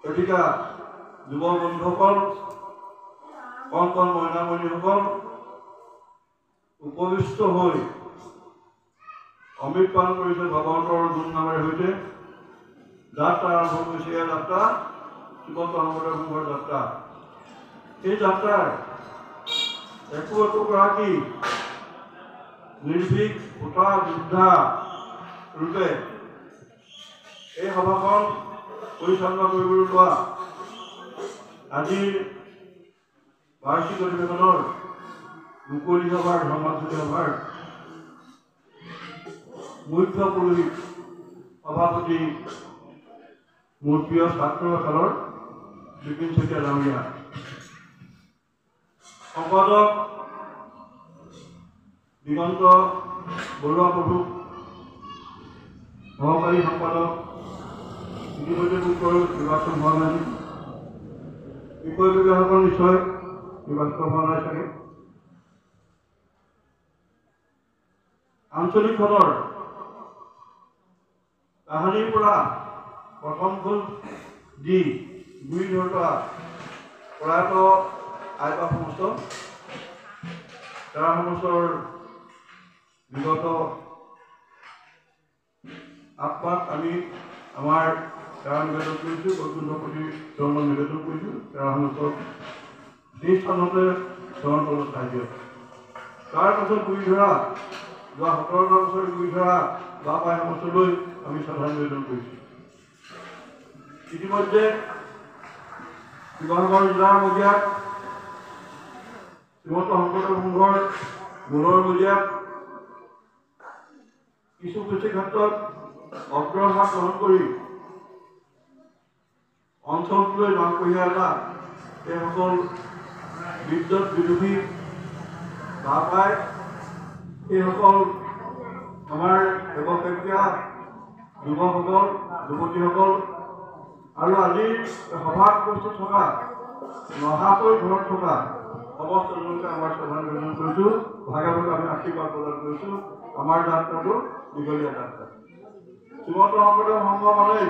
গতিকে যুৱ বন্ধুসকল, কণ কণ মইনামণিসকল উপবিষ্ট হৈ অমৃত পান কৰিছে ভগৱন্তৰ গুণ নামেৰে সৈতে যাত্ৰা আৰম্ভ কৰিছে। এই যাত্ৰা শ্ৰীমন্ত শংকৰদেৱ সংঘৰ যাত্ৰা। এই যাত্ৰাৰ একো গৰাকী নিৰ্ভীক ভোটা যোদ্ধা ৰূপে এই সভাখন পৰিচালনা কৰিবলৈ লোৱা আজিৰ বাৰ্ষিক অধিৱেশনৰ মুকলি সভাৰ ধৰ্মাঞ্চলী সভাৰ মুখ্য পুৰোহিত সভাপতি মোৰ প্ৰিয় ছাত্ৰ কালৰ বিপিন চেতিয়া ডাঙৰীয়া, সম্পাদক দিগন্ত বৰুৱা প্ৰভু, সহকাৰী সম্পাদক ইতিমধ্যে উত্তৰ নিৰ্বাচন হোৱা নাই, বিষয়ববীয়াসকল নিশ্চয় নিৰ্বাচন হোৱা নাই চাগে। আঞ্চলিকখনৰ কাহানিৰ পৰা প্ৰথম খোজ দি গুৰি ধৰা প্ৰয়াত আইপা সমস্ত তাৰ সমস্তৰ বিগত আত্মাক আমি আমাৰ সেৱা নিবেদন কৰিছোঁ, বৈকুণ্ঠৰ প্ৰতি চৰণ নিবেদন কৰিছোঁ। সেৱা সমস্তৰ সেই স্থানতে চৰণ তলত সাহায্য। তাৰ পাছত গুৰি ধৰা যোৱা 17টা বছৰ গুৰি ধৰা বা পাই সমস্তলৈ আমি শ্ৰদ্ধা নিবেদন কৰিছোঁ। ইতিমধ্যে শিৱসাগৰ জিলাৰ মজিয়াত শ্ৰীমন্ত শংকৰদেৱ সংঘৰ গুণৰ মজিয়াত কিছু ক্ষেত্ৰত অগ্ৰভাগ গ্ৰহণ কৰি অঞ্চলটোলৈ নাম কঢ়িয়াই অনা এইসকল বিদ্যুৎ বিৰোধী বা পায় এইসকল আমাৰ সেৱকীয়া যুৱকসকল, যুৱতীসকল আৰু আজিৰ সভাত উপস্থিত থকা নহাকৈ ঘৰত থকা সমস্ত লোকে আমাৰ শ্ৰদ্ধা নিবেদন কৰিছোঁ। ভাগে ভাগে আমি আশীৰ্বাদ প্ৰদান কৰিছোঁ। আমাৰ যাত্ৰাটো দীঘলীয়া যাত্ৰা। শ্ৰীমন্ত শংকৰদেৱ সংঘ মানেই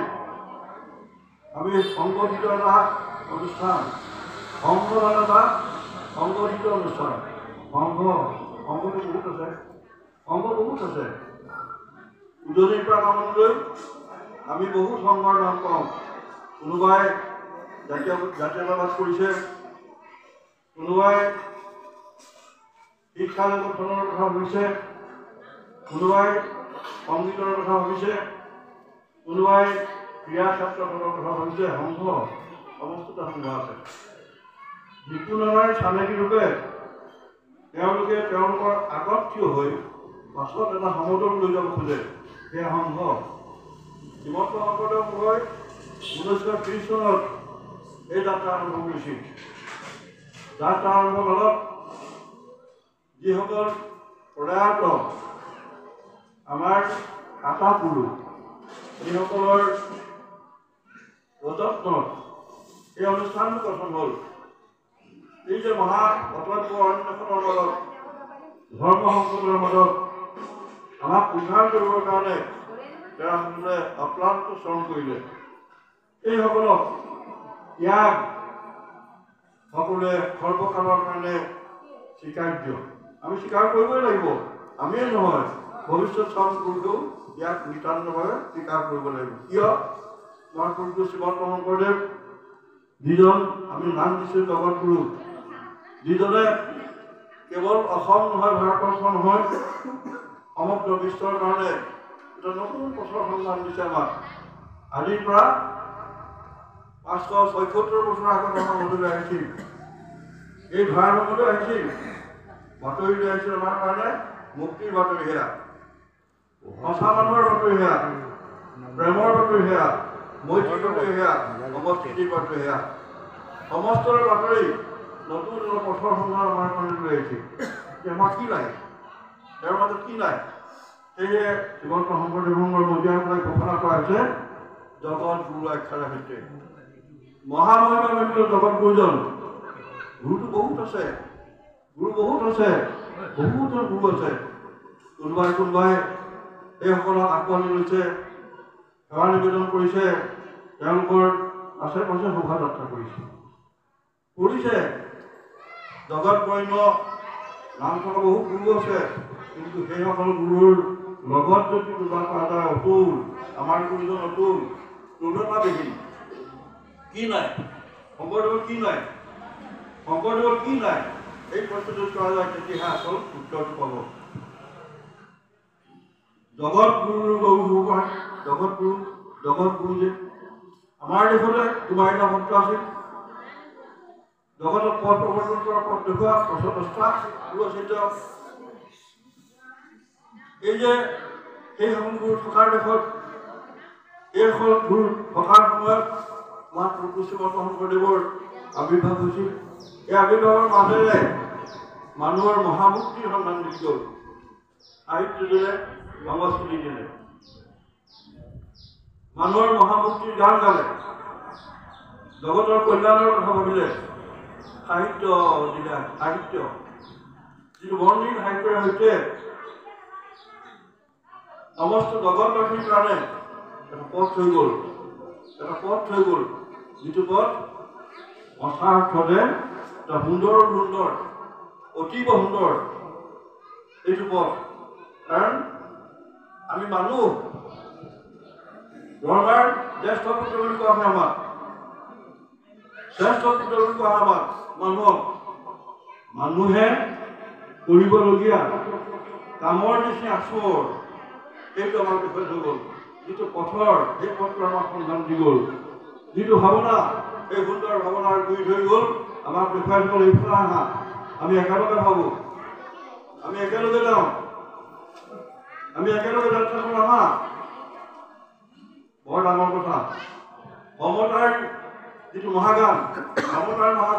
আমি সংগঠিত এটা অনুষ্ঠান, সংঘ মানে এটা সংগঠিত অনুষ্ঠান। সংঘটো বহুত আছে, সংঘ বহুত আছে। উজনিৰ পৰা নামলৈ আমি বহুত সংঘৰ নাম পাওঁ। কোনোবাই জাতীয়তাবাদ কৰিছে, কোনোবাই শিক্ষা গঠনৰ কথা ভাবিছে, কোনোবাই সংগীতৰ কথা ভাবিছে, কোনোবাই ক্ৰীড়া ক্ষেত্ৰখনৰ কথা ভাবিছে। সংঘ সমস্তটা সংঘ আছে। যিকোনোবাই চানেকী ৰূপে তেওঁলোকে তেওঁলোকৰ আগত থিয় হৈ পাছত এটা সমদল লৈ যাব খোজে, সেয়া সংঘ। শ্ৰীমন্ত শংকৰদেৱ সংঘই 1930 চনত এই যাত্ৰা আৰম্ভ কৰিছিল। যাত্ৰা আৰম্ভ কালত যিসকল প্ৰয়াত আমাৰ আটা পুৰুষ, যিসকলৰ প্ৰযত্নত এই অনুষ্ঠানটো গঠন হ'ল। এই যে মহা কৰ্তব্য অন্বেষণৰ মাজত, ধৰ্ম সংকটৰ মাজত আমাক উদ্ধাৰ কৰিবৰ কাৰণে তেওঁলোকে অক্লান্ত শ্ৰম কৰিলে। এইসকলক ত্যাগ সকলোৱে সৰ্বকালৰ কাৰণে স্বীকাৰ্য। আমি স্বীকাৰ কৰিবই লাগিব। আমিয়ে নহয়, ভৱিষ্যত চামপুৰুষেও ইয়াক নিতান্তভাৱে স্বীকাৰ কৰিব লাগিব। কিয়? আমাৰ পূৰ্ব শ্ৰীমন্ত শংকৰদেৱ যিজন আমি নাম দিছোঁ জগতগুৰু, যিজনে কেৱল অসম নহয়, ভাৰতবৰ্ষ নহয়, সমগ্ৰ বিশ্বৰ কাৰণে এটা নতুন পথৰ সন্ধান দিছে আমাক। আজিৰ পৰা 576 বছৰ আগত আমাৰ মনলৈ আহিছিল, এই ভাৰতবৰ্ষলৈ আহিছিল, বাতৰি লৈ আহিছিল আমাৰ কাৰণে মুক্তিৰ বাতৰি। সেয়া সঁচা মানুহৰ বাতৰি, সেয়া প্ৰেমৰ বাতৰি, সেয়া মৈত্ৰীৰ বাতৰি, সেয়া সমষ্টিৰ বাতৰি, সেয়া সমষ্টৰ বাতৰি। নতুন পথৰ সন্ধান আমাৰ কাৰণে লৈ আহিছিল। আমাক কি লাগে, তেওঁৰ মাজত কি নাই? সেয়ে শ্ৰীমন্ত শংকৰদেৱ সংঘৰ মজিয়াৰ পৰা ঘোষণা কৰা হৈছে জগত গুৰু আখ্যাৰে সৈতে। মহামহিমা মিত্ৰ জগত গুৰুজন। গুৰুটো বহুত আছে, গুৰু বহুত আছে, বহুতজন গুৰু আছে। কোনোবাই এইসকলক আঁকোৱালি লৈছে, সেৱা নিবেদন কৰিছে, তেওঁলোকৰ আশে পাশে শোভাযাত্ৰা কৰিছে জগত বন্য নাম থকা বহু গুৰু আছে, কিন্তু সেইসকল গুৰুৰ লগত যদি পূজা কৰা যায় অতুল, আমাৰ গুৰুজন অতুল, তুলনা বিহীন। কি নাই শংকৰদেৱৰ, কি নাই শংকৰদেৱৰ, কি নাই, এই প্ৰশ্নটো কৰা যায়, তেতিয়াহে আচল উত্তৰটো পাব। জগত গুৰু জগত গুৰু যে আমাৰ দেশতে তোমাৰ এটা মন্ত্ৰ আছিল, জগতত পথ প্ৰৱৰ্তন কৰা পথ দেখুওৱা প্ৰচেষ্টা গুৰু আছিল। এই যে সেই গুৰু থকাৰ দেশত, এই গুৰু থকাৰ সময়ত মহাপুৰুষ শ্ৰীমন্ত শংকৰদেৱৰ আৱিৰ্ভাৱ হৈছিল। এই আৱিৰ্ভাৱৰ মাজেৰে মানুহৰ মহামুক্তিৰ সন্ধান দি গ'ল। সাহিত্য দিলে, সংস্কৃতি দিলে, মানুহৰ মহামুক্তিৰ গান গালে, জগতৰ কল্যাণৰ কথা ভাবিলে, সাহিত্য দিলে। সাহিত্য যিটো বৰ্ণিল সাহিত্যৰ সৈতে সমস্ত জগতবাসীৰ কাৰণে এটা পথ হৈ গ'ল, যিটো পথ সঁচা অৰ্থতে এটা সুন্দৰ, অতীৱ সুন্দৰ এইটো পথ। কাৰণ আমি মানুহ, ব্ৰহ্মাৰ জ্যেষ্ঠ পুত্ৰ বুলি কোৱা হয় আমাক, শ্ৰেষ্ঠ পুত্ৰ বুলি কোৱা হয় আমাক মানুহক। মানুহে কৰিবলগীয়া কামৰ নিচিনা আচৰ সেইটো আমাক দেখুৱাই থৈ গ'ল। যিটো পথৰ, সেই পথটো আমাক সন্ধান দি গ'ল। যিটো ভাৱনা, এই সুন্দৰ ভাৱনাৰ গুৰি ধৰি গ'ল, আমাক দেখুৱাই গ'ল। এইফালে আহা, আমি একেলগে ভাবোঁ, আমি একেলগে যাওঁ, আমি একেলগে যাত্ৰা কৰোঁ। আহা, বৰ ডাঙৰ কথা। মমতাৰ যিটো মহাগান, মমতাৰ মহাগান